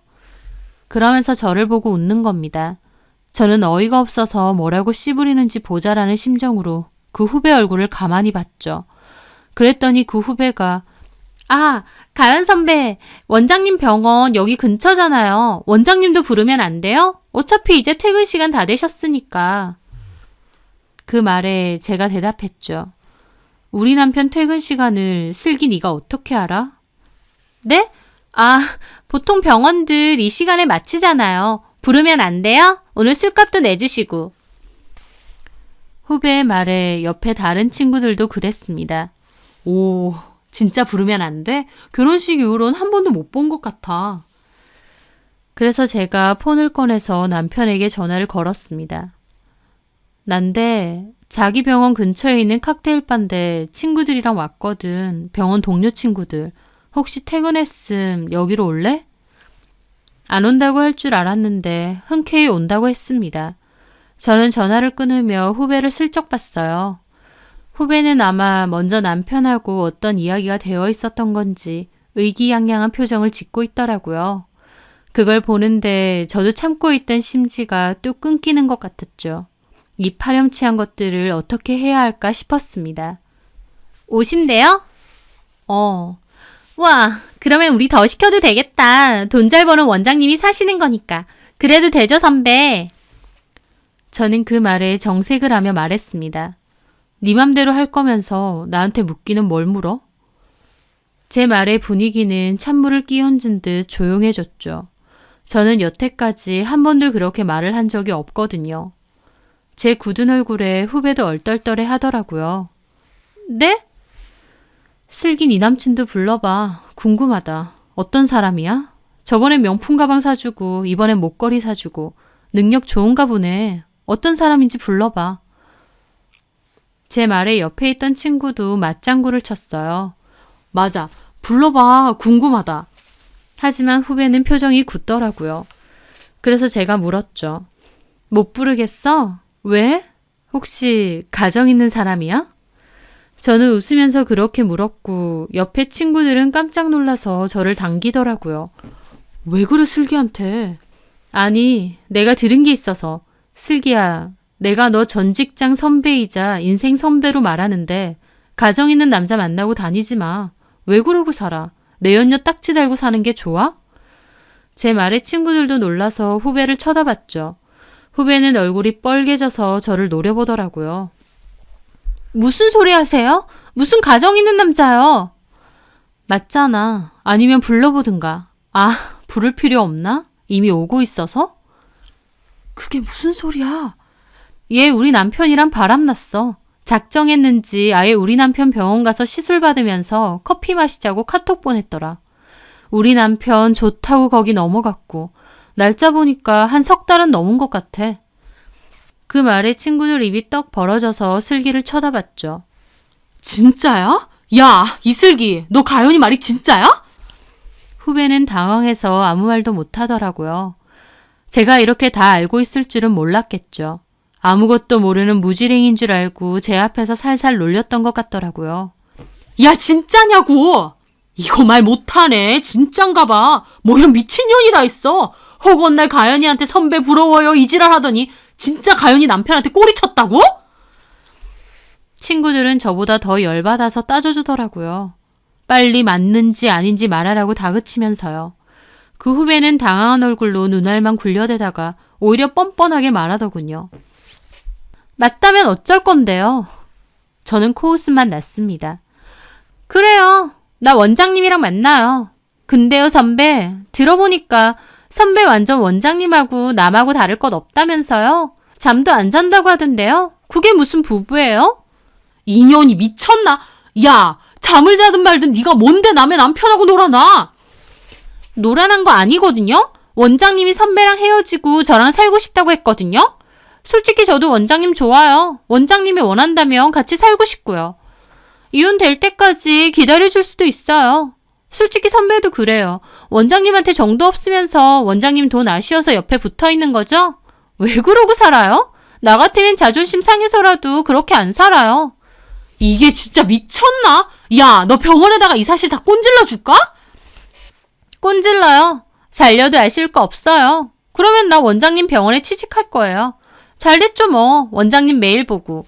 S1: 그러면서 저를 보고 웃는 겁니다. 저는 어이가 없어서 뭐라고 씨부리는지 보자라는 심정으로 그 후배 얼굴을 가만히 봤죠. 그랬더니 그 후배가 아, 가연 선배, 원장님 병원 여기 근처잖아요. 원장님도 부르면 안 돼요? 어차피 이제 퇴근 시간 다 되셨으니까. 그 말에 제가 대답했죠. 우리 남편 퇴근 시간을 슬기 네가 어떻게 알아? 네? 아, 보통 병원들 이 시간에 마치잖아요. 부르면 안 돼요? 오늘 술값도 내주시고. 후배의 말에 옆에 다른 친구들도 그랬습니다. 오, 진짜 부르면 안 돼? 결혼식 이후로는 한 번도 못 본 것 같아. 그래서 제가 폰을 꺼내서 남편에게 전화를 걸었습니다. 난데 자기 병원 근처에 있는 칵테일 바인데 친구들이랑 왔거든. 병원 동료 친구들. 혹시 퇴근했음 여기로 올래? 안 온다고 할 줄 알았는데 흔쾌히 온다고 했습니다. 저는 전화를 끊으며 후배를 슬쩍 봤어요. 후배는 아마 먼저 남편하고 어떤 이야기가 되어 있었던 건지 의기양양한 표정을 짓고 있더라고요. 그걸 보는데 저도 참고 있던 심지가 뚝 끊기는 것 같았죠. 이 파렴치한 것들을 어떻게 해야 할까 싶었습니다. 오신대요? 우와, 그러면 우리 더 시켜도 되겠다. 돈 잘 버는 원장님이 사시는 거니까. 그래도 되죠, 선배? 저는 그 말에 정색을 하며 말했습니다. 네 맘대로 할 거면서 나한테 묻기는 뭘 물어? 제 말의 분위기는 찬물을 끼얹은 듯 조용해졌죠. 저는 여태까지 한 번도 그렇게 말을 한 적이 없거든요. 제 굳은 얼굴에 후배도 얼떨떨해 하더라고요. 네? 슬기 네 남친도 불러봐. 궁금하다. 어떤 사람이야? 저번엔 명품 가방 사주고 이번엔 목걸이 사주고 능력 좋은가 보네. 어떤 사람인지 불러봐. 제 말에 옆에 있던 친구도 맞장구를 쳤어요. 맞아. 불러봐. 궁금하다. 하지만 후배는 표정이 굳더라고요. 그래서 제가 물었죠. 못 부르겠어? 왜? 혹시 가정 있는 사람이야? 저는 웃으면서 그렇게 물었고 옆에 친구들은 깜짝 놀라서 저를 당기더라고요. 왜 그래 슬기한테? 아니, 내가 들은 게 있어서. 슬기야, 내가 너 전 직장 선배이자 인생 선배로 말하는데 가정 있는 남자 만나고 다니지 마. 왜 그러고 살아? 내연녀 딱지 달고 사는 게 좋아? 제 말에 친구들도 놀라서 후배를 쳐다봤죠. 후배는 얼굴이 빨개져서 저를 노려보더라고요. 무슨 소리 하세요? 무슨 가정 있는 남자요? 맞잖아. 아니면 불러보든가. 아, 부를 필요 없나? 이미 오고 있어서? 그게 무슨 소리야? 얘 우리 남편이랑 바람났어. 작정했는지 아예 우리 남편 병원 가서 시술 받으면서 커피 마시자고 카톡 보냈더라. 우리 남편 좋다고 거기 넘어갔고 날짜 보니까 한 석 달은 넘은 것 같아. 그 말에 친구들 입이 떡 벌어져서 슬기를 쳐다봤죠.
S2: 진짜야? 야, 이슬기, 너 가연이 말이 진짜야?
S1: 후배는 당황해서 아무 말도 못하더라고요. 제가 이렇게 다 알고 있을 줄은 몰랐겠죠. 아무것도 모르는 무지랭인 줄 알고 제 앞에서 살살 놀렸던 것 같더라고요.
S2: 야, 진짜냐고! 이거 말 못하네. 진짠가 봐. 뭐 이런 미친년이 다 있어. 허구한 날 가연이한테 선배 부러워요 이지랄 하더니 진짜 가연이 남편한테 꼬리 쳤다고?
S1: 친구들은 저보다 더 열받아서 따져주더라고요. 빨리 맞는지 아닌지 말하라고 다그치면서요. 그 후배는 당황한 얼굴로 눈알만 굴려대다가 오히려 뻔뻔하게 말하더군요. 맞다면 어쩔 건데요. 저는 코웃음만 났습니다. 그래요. 나 원장님이랑 만나요. 근데요, 선배. 들어보니까 선배 완전 원장님하고 남하고 다를 것 없다면서요? 잠도 안 잔다고 하던데요? 그게 무슨 부부예요?
S2: 인연이 미쳤나? 야, 잠을 자든 말든 네가 뭔데 남의 남편하고 놀아나?
S1: 노란한 거 아니거든요? 원장님이 선배랑 헤어지고 저랑 살고 싶다고 했거든요? 솔직히 저도 원장님 좋아요. 원장님이 원한다면 같이 살고 싶고요. 이혼 될 때까지 기다려줄 수도 있어요. 솔직히 선배도 그래요. 원장님한테 정도 없으면서 원장님 돈 아쉬워서 옆에 붙어 있는 거죠? 왜 그러고 살아요? 나 같으면 자존심 상해서라도 그렇게 안 살아요.
S2: 이게 진짜 미쳤나? 야, 너 병원에다가 이 사실 다 꼰질러 줄까?
S1: 꼰질러요. 살려도 아실 거 없어요. 그러면 나 원장님 병원에 취직할 거예요. 잘 됐죠 뭐. 원장님 매일 보고.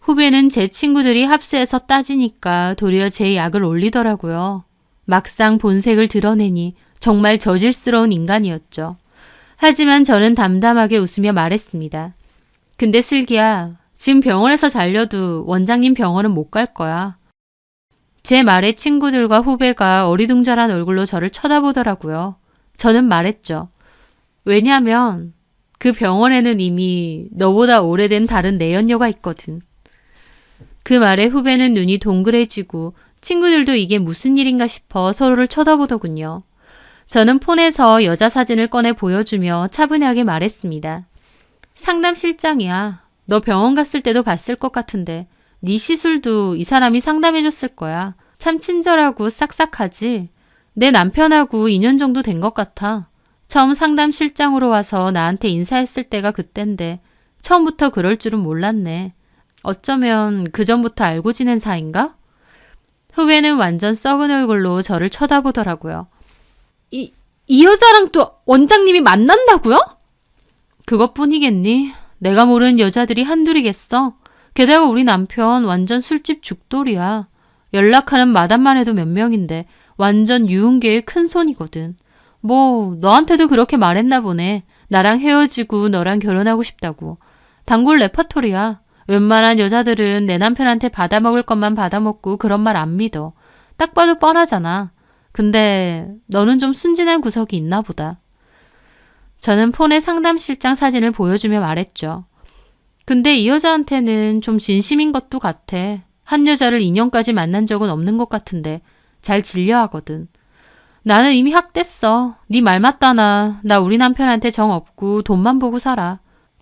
S1: 후배는 제 친구들이 합세해서 따지니까 도리어 제 약을 올리더라고요. 막상 본색을 드러내니 정말 저질스러운 인간이었죠. 하지만 저는 담담하게 웃으며 말했습니다. 근데 슬기야, 지금 병원에서 잘려도 원장님 병원은 못 갈 거야. 제 말에 친구들과 후배가 어리둥절한 얼굴로 저를 쳐다보더라고요. 저는 말했죠. 왜냐면 그 병원에는 이미 너보다 오래된 다른 내연녀가 있거든. 그 말에 후배는 눈이 동그래지고 친구들도 이게 무슨 일인가 싶어 서로를 쳐다보더군요. 저는 폰에서 여자 사진을 꺼내 보여주며 차분하게 말했습니다. 상담실장이야. 너 병원 갔을 때도 봤을 것 같은데 네 시술도 이 사람이 상담해줬을 거야. 참 친절하고 싹싹하지? 내 남편하고 2년 정도 된 것 같아. 처음 상담실장으로 와서 나한테 인사했을 때가 그땐데 처음부터 그럴 줄은 몰랐네. 어쩌면 그전부터 알고 지낸 사이인가? 후배는 완전 썩은 얼굴로 저를 쳐다보더라고요. 이 여자랑 또 원장님이 만난다고요? 그것뿐이겠니? 내가 모르는 여자들이 한둘이겠어. 게다가 우리 남편 완전 술집 죽돌이야. 연락하는 마담만 해도 몇 명인데 완전 유흥계의 큰 손이거든. 뭐 너한테도 그렇게 말했나 보네. 나랑 헤어지고 너랑 결혼하고 싶다고. 단골 레퍼토리야. 웬만한 여자들은 내 남편한테 받아먹을 것만 받아먹고 그런 말 안 믿어. 딱 봐도 뻔하잖아. 근데 너는 좀 순진한 구석이 있나 보다. 저는 폰에 상담실장 사진을 보여주며 말했죠. 근데 이 여자한테는 좀 진심인 것도 같아. 한 여자를 2년까지 만난 적은 없는 것 같은데 잘 질려하거든. 나는 이미 학됐어. 네 말 맞다나. 나 우리 남편한테 정 없고 돈만 보고 살아.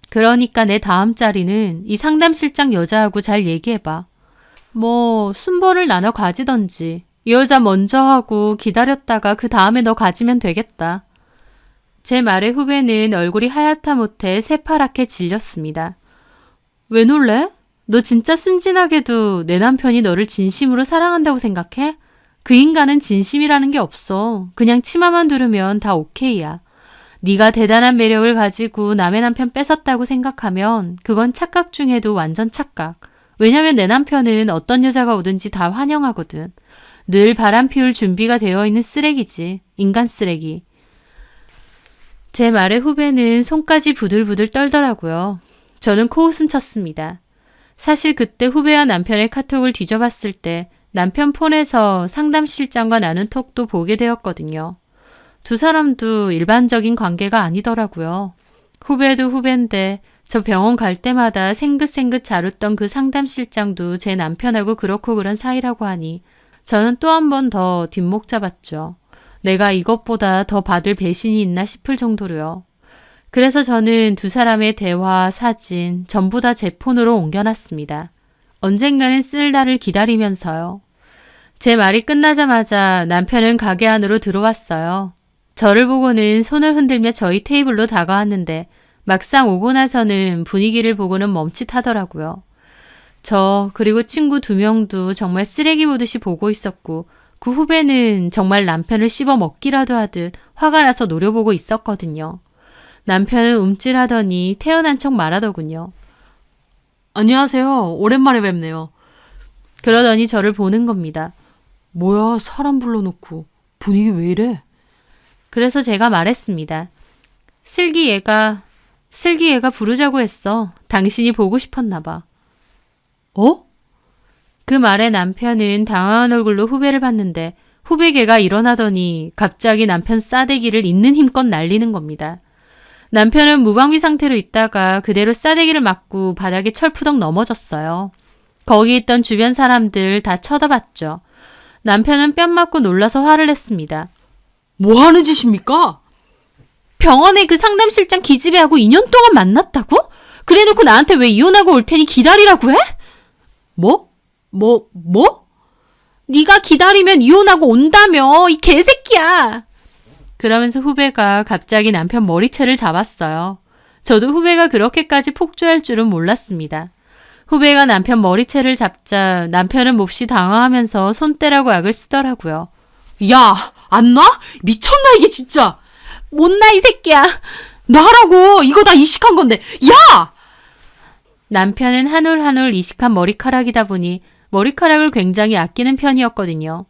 S1: 그러니까 내 다음 자리는 이 상담실장 여자하고 잘 얘기해봐. 뭐 순번을 나눠 가지던지. 이 여자 먼저 하고 기다렸다가 그 다음에 너 가지면 되겠다. 제 말에 후배는 얼굴이 하얗다 못해 새파랗게 질렸습니다. 왜 놀래? 너 진짜 순진하게도 내 남편이 너를 진심으로 사랑한다고 생각해? 그 인간은 진심이라는 게 없어. 그냥 치마만 두르면 다 오케이야. 네가 대단한 매력을 가지고 남의 남편 뺏었다고 생각하면 그건 착각 중에도 완전 착각. 왜냐면 내 남편은 어떤 여자가 오든지 다 환영하거든. 늘 바람 피울 준비가 되어 있는 쓰레기지. 인간 쓰레기. 제 말에 후배는 손까지 부들부들 떨더라고요. 저는 코웃음 쳤습니다. 사실 그때 후배와 남편의 카톡을 뒤져봤을 때 남편 폰에서 상담실장과 나눈 톡도 보게 되었거든요. 두 사람도 일반적인 관계가 아니더라고요. 후배도 후배인데 저 병원 갈 때마다 생긋생긋 잘 웃던 그 상담실장도 제 남편하고 그렇고 그런 사이라고 하니 저는 또 한 번 더 뒷목 잡았죠. 내가 이것보다 더 받을 배신이 있나 싶을 정도로요. 그래서 저는 두 사람의 대화, 사진 전부 다 제 폰으로 옮겨놨습니다. 언젠가는 쓸 날을 기다리면서요. 제 말이 끝나자마자 남편은 가게 안으로 들어왔어요. 저를 보고는 손을 흔들며 저희 테이블로 다가왔는데 막상 오고 나서는 분위기를 보고는 멈칫하더라고요. 저 그리고 친구 2명도 정말 쓰레기 보듯이 보고 있었고 그 후배는 정말 남편을 씹어 먹기라도 하듯 화가 나서 노려보고 있었거든요. 남편은 움찔하더니 태어난 척 말하더군요.
S2: 안녕하세요. 오랜만에 뵙네요.
S1: 그러더니 저를 보는 겁니다.
S2: 뭐야, 사람 불러놓고 분위기 왜 이래?
S1: 그래서 제가 말했습니다. 슬기 얘가 부르자고 했어. 당신이 보고 싶었나 봐.
S2: 어?
S1: 그 말에 남편은 당황한 얼굴로 후배를 봤는데 후배 걔가 일어나더니 갑자기 남편 싸대기를 있는 힘껏 날리는 겁니다. 남편은 무방비 상태로 있다가 그대로 싸대기를 맞고 바닥에 철푸덕 넘어졌어요. 거기 있던 주변 사람들 다 쳐다봤죠. 남편은 뺨 맞고 놀라서 화를 냈습니다.
S2: 뭐 하는 짓입니까?
S1: 병원에 그 상담실장 기집애하고 2년 동안 만났다고? 그래놓고 나한테 왜 이혼하고 올 테니 기다리라고 해?
S2: 뭐?
S1: 네가 기다리면 이혼하고 온다며, 이 개새끼야. 그러면서 후배가 갑자기 남편 머리채를 잡았어요. 저도 후배가 그렇게까지 폭주할 줄은 몰랐습니다. 후배가 남편 머리채를 잡자 남편은 몹시 당황하면서 손대라고 악을 쓰더라고요.
S2: 야, 안 놔? 미쳤나 이게 진짜.
S1: 못나 이 새끼야.
S2: 나라고. 이거 다 이식한 건데. 야!
S1: 남편은 한 올 한 올 이식한 머리카락이다 보니 머리카락을 굉장히 아끼는 편이었거든요.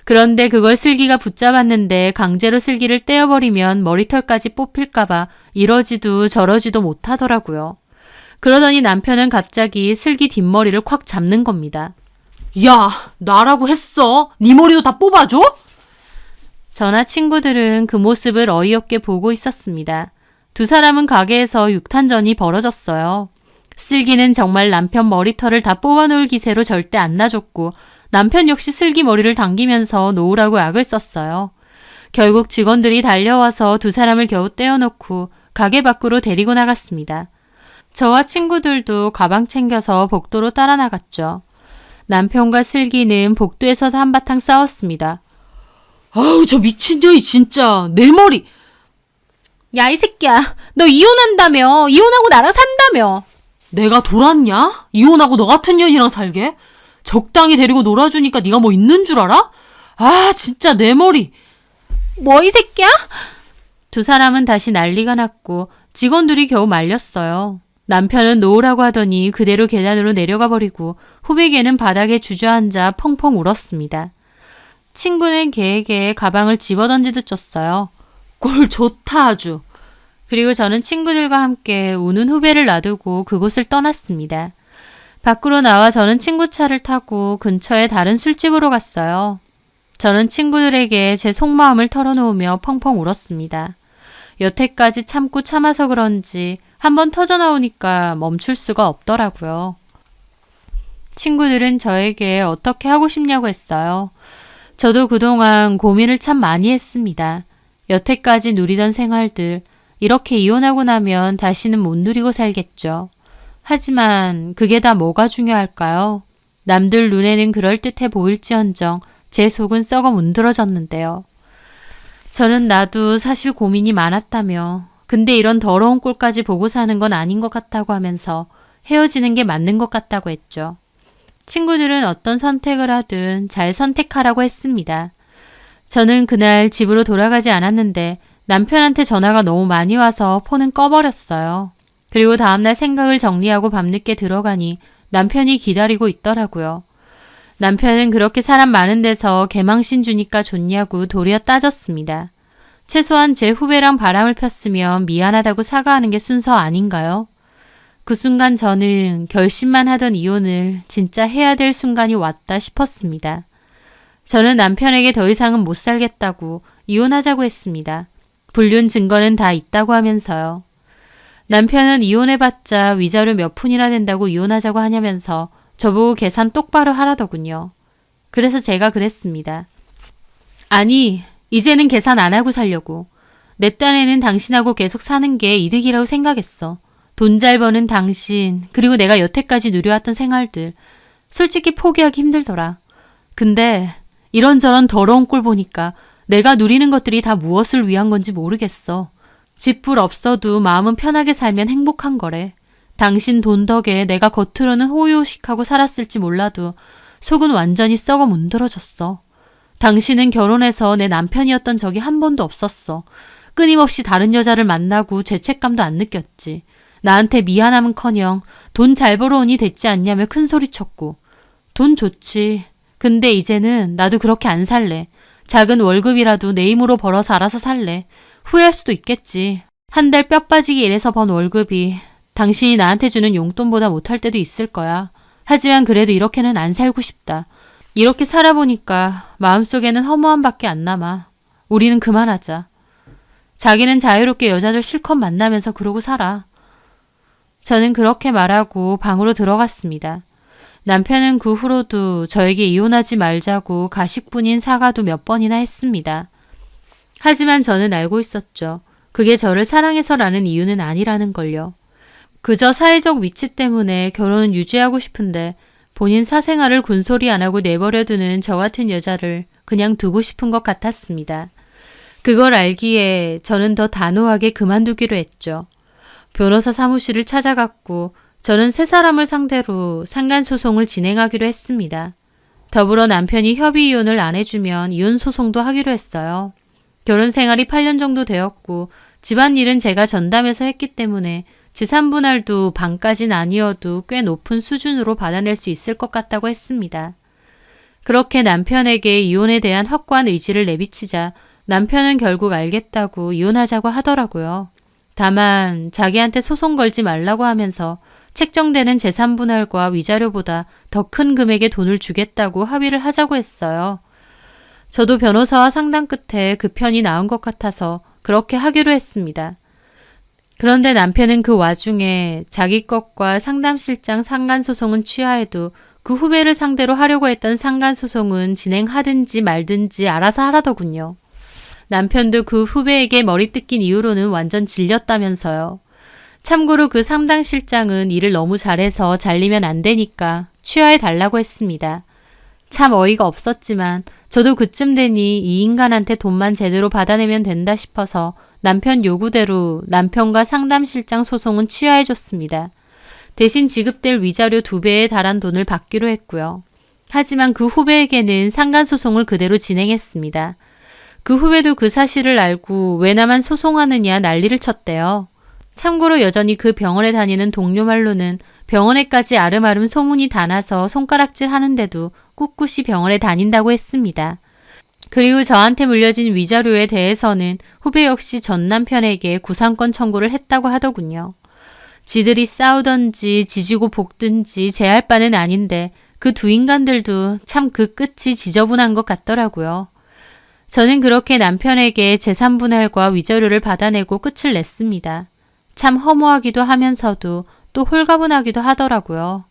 S1: 그런데 그걸 슬기가 붙잡았는데 강제로 슬기를 떼어버리면 머리털까지 뽑힐까봐 이러지도 저러지도 못하더라고요. 그러더니 남편은 갑자기 슬기 뒷머리를 콱 잡는 겁니다.
S2: 야, 나라고 했어. 네 머리도 다 뽑아줘?
S1: 저나 친구들은 그 모습을 어이없게 보고 있었습니다. 두 사람은 가게에서 육탄전이 벌어졌어요. 슬기는 정말 남편 머리털을 다 뽑아놓을 기세로 절대 안 놔줬고 남편 역시 슬기 머리를 당기면서 놓으라고 악을 썼어요. 결국 직원들이 달려와서 두 사람을 겨우 떼어놓고 가게 밖으로 데리고 나갔습니다. 저와 친구들도 가방 챙겨서 복도로 따라 나갔죠. 남편과 슬기는 복도에서 한바탕 싸웠습니다.
S2: 아우, 저 미친년이 진짜. 내 머리.
S1: 야, 이 새끼야. 너 이혼한다며. 이혼하고 나랑 산다며.
S2: 내가 돌았냐? 이혼하고 너 같은 년이랑 살게? 적당히 데리고 놀아주니까 네가 뭐 있는 줄 알아? 아, 진짜 내 머리.
S1: 뭐 이 새끼야? 두 사람은 다시 난리가 났고 직원들이 겨우 말렸어요. 남편은 놓으라고 하더니 그대로 계단으로 내려가 버리고 후배에게는 바닥에 주저앉아 펑펑 울었습니다. 친구는 걔에게 가방을 집어던지듯 줬어요.
S2: 꼴 좋다 아주.
S1: 그리고 저는 친구들과 함께 우는 후배를 놔두고 그곳을 떠났습니다. 밖으로 나와 저는 친구 차를 타고 근처의 다른 술집으로 갔어요. 저는 친구들에게 제 속마음을 털어놓으며 펑펑 울었습니다. 여태까지 참고 참아서 그런지 한번 터져나오니까 멈출 수가 없더라고요. 친구들은 저에게 어떻게 하고 싶냐고 했어요. 저도 그동안 고민을 참 많이 했습니다. 여태까지 누리던 생활들, 이렇게 이혼하고 나면 다시는 못 누리고 살겠죠. 하지만 그게 다 뭐가 중요할까요? 남들 눈에는 그럴듯해 보일지언정 제 속은 썩어 문드러졌는데요. 저는 나도 사실 고민이 많았다며 근데 이런 더러운 꼴까지 보고 사는 건 아닌 것 같다고 하면서 헤어지는 게 맞는 것 같다고 했죠. 친구들은 어떤 선택을 하든 잘 선택하라고 했습니다. 저는 그날 집으로 돌아가지 않았는데 남편한테 전화가 너무 많이 와서 폰은 꺼버렸어요. 그리고 다음날 생각을 정리하고 밤늦게 들어가니 남편이 기다리고 있더라고요. 남편은 그렇게 사람 많은 데서 개망신 주니까 좋냐고 도리어 따졌습니다. 최소한 제 후배랑 바람을 폈으면 미안하다고 사과하는 게 순서 아닌가요? 그 순간 저는 결심만 하던 이혼을 진짜 해야 될 순간이 왔다 싶었습니다. 저는 남편에게 더 이상은 못 살겠다고 이혼하자고 했습니다. 불륜 증거는 다 있다고 하면서요. 남편은 이혼해봤자 위자료 몇 푼이나 된다고 이혼하자고 하냐면서 저보고 계산 똑바로 하라더군요. 그래서 제가 그랬습니다. 아니, 이제는 계산 안 하고 살려고. 내 딴에는 당신하고 계속 사는 게 이득이라고 생각했어. 돈 잘 버는 당신, 그리고 내가 여태까지 누려왔던 생활들. 솔직히 포기하기 힘들더라. 근데 이런저런 더러운 꼴 보니까 내가 누리는 것들이 다 무엇을 위한 건지 모르겠어. 집불 없어도 마음은 편하게 살면 행복한 거래. 당신 돈 덕에 내가 겉으로는 호의호식하고 살았을지 몰라도 속은 완전히 썩어 문드러졌어. 당신은 결혼해서 내 남편이었던 적이 한 번도 없었어. 끊임없이 다른 여자를 만나고 죄책감도 안 느꼈지. 나한테 미안함은커녕 돈 잘 벌어오니 됐지 않냐며 큰소리쳤고. 돈 좋지. 근데 이제는 나도 그렇게 안 살래. 작은 월급이라도 내 힘으로 벌어서 알아서 살래. 후회할 수도 있겠지. 한 달 뼈 빠지게 일해서 번 월급이 당신이 나한테 주는 용돈보다 못할 때도 있을 거야. 하지만 그래도 이렇게는 안 살고 싶다. 이렇게 살아보니까 마음속에는 허무함밖에 안 남아. 우리는 그만하자. 자기는 자유롭게 여자들 실컷 만나면서 그러고 살아. 저는 그렇게 말하고 방으로 들어갔습니다. 남편은 그 후로도 저에게 이혼하지 말자고 가식뿐인 사과도 몇 번이나 했습니다. 하지만 저는 알고 있었죠. 그게 저를 사랑해서라는 이유는 아니라는 걸요. 그저 사회적 위치 때문에 결혼은 유지하고 싶은데 본인 사생활을 군소리 안 하고 내버려두는 저 같은 여자를 그냥 두고 싶은 것 같았습니다. 그걸 알기에 저는 더 단호하게 그만두기로 했죠. 변호사 사무실을 찾아갔고 저는 세 사람을 상대로 상간소송을 진행하기로 했습니다. 더불어 남편이 협의 이혼을 안 해주면 이혼 소송도 하기로 했어요. 결혼 생활이 8년 정도 되었고 집안일은 제가 전담해서 했기 때문에 재산 분할도 반까진 아니어도 꽤 높은 수준으로 받아낼 수 있을 것 같다고 했습니다. 그렇게 남편에게 이혼에 대한 확고한 의지를 내비치자 남편은 결국 알겠다고 이혼하자고 하더라고요. 다만 자기한테 소송 걸지 말라고 하면서 책정되는 재산 분할과 위자료보다 더 큰 금액의 돈을 주겠다고 합의를 하자고 했어요. 저도 변호사와 상담 끝에 그 편이 나은 것 같아서 그렇게 하기로 했습니다. 그런데 남편은 그 와중에 자기 것과 상담실장 상간소송은 취하해도 그 후배를 상대로 하려고 했던 상간소송은 진행하든지 말든지 알아서 하라더군요. 남편도 그 후배에게 머리 뜯긴 이후로는 완전 질렸다면서요. 참고로 그 상담실장은 일을 너무 잘해서 잘리면 안 되니까 취하해달라고 했습니다. 참 어이가 없었지만 저도 그쯤 되니 이 인간한테 돈만 제대로 받아내면 된다 싶어서 남편 요구대로 남편과 상담실장 소송은 취하해줬습니다. 대신 지급될 위자료 2배에 달한 돈을 받기로 했고요. 하지만 그 후배에게는 상간소송을 그대로 진행했습니다. 그 후배도 그 사실을 알고 왜 나만 소송하느냐 난리를 쳤대요. 참고로 여전히 그 병원에 다니는 동료 말로는 병원에까지 아름아름 소문이 다 나서 손가락질 하는데도 꿋꿋이 병원에 다닌다고 했습니다. 그리고 저한테 물려진 위자료에 대해서는 후배 역시 전 남편에게 구상권 청구를 했다고 하더군요. 지들이 싸우던지 지지고 볶든지 제할 바는 아닌데 그 두 인간들도 참 그 끝이 지저분한 것 같더라고요. 저는 그렇게 남편에게 재산 분할과 위자료를 받아내고 끝을 냈습니다. 참 허무하기도 하면서도 또 홀가분하기도 하더라고요.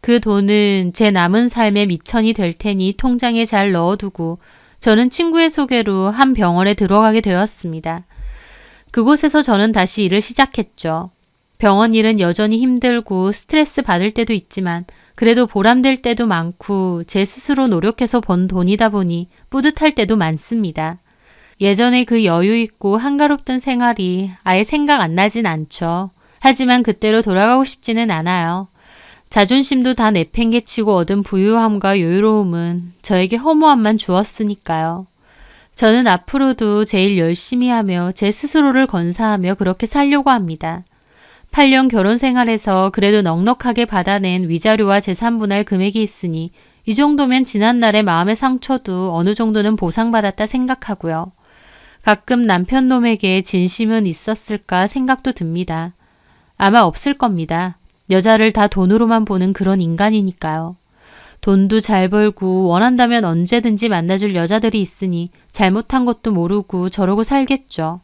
S1: 그 돈은 제 남은 삶의 미천이 될 테니 통장에 잘 넣어두고 저는 친구의 소개로 한 병원에 들어가게 되었습니다. 그곳에서 저는 다시 일을 시작했죠. 병원 일은 여전히 힘들고 스트레스 받을 때도 있지만 그래도 보람될 때도 많고 제 스스로 노력해서 번 돈이다 보니 뿌듯할 때도 많습니다. 예전에 그 여유 있고 한가롭던 생활이 아예 생각 안 나진 않죠. 하지만 그때로 돌아가고 싶지는 않아요. 자존심도 다 내팽개치고 얻은 부유함과 여유로움은 저에게 허무함만 주었으니까요. 저는 앞으로도 제일 열심히 하며 제 스스로를 건사하며 그렇게 살려고 합니다. 8년 결혼 생활에서 그래도 넉넉하게 받아낸 위자료와 재산분할 금액이 있으니 이 정도면 지난날의 마음의 상처도 어느 정도는 보상받았다 생각하고요. 가끔 남편 놈에게 진심은 있었을까 생각도 듭니다. 아마 없을 겁니다. 여자를 다 돈으로만 보는 그런 인간이니까요. 돈도 잘 벌고 원한다면 언제든지 만나줄 여자들이 있으니 잘못한 것도 모르고 저러고 살겠죠.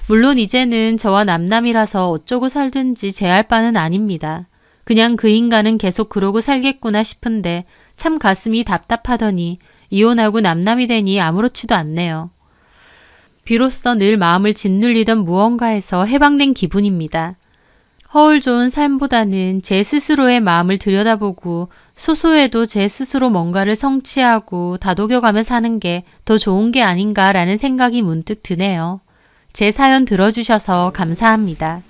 S1: 물론 이제는 저와 남남이라서 어쩌고 살든지 제할 바는 아닙니다. 그냥 그 인간은 계속 그러고 살겠구나 싶은데 참 가슴이 답답하더니 이혼하고 남남이 되니 아무렇지도 않네요. 비로소 늘 마음을 짓눌리던 무언가에서 해방된 기분입니다. 허울 좋은 삶보다는 제 스스로의 마음을 들여다보고 소소해도 제 스스로 뭔가를 성취하고 다독여가며 사는 게 더 좋은 게 아닌가라는 생각이 문득 드네요. 제 사연 들어주셔서 감사합니다.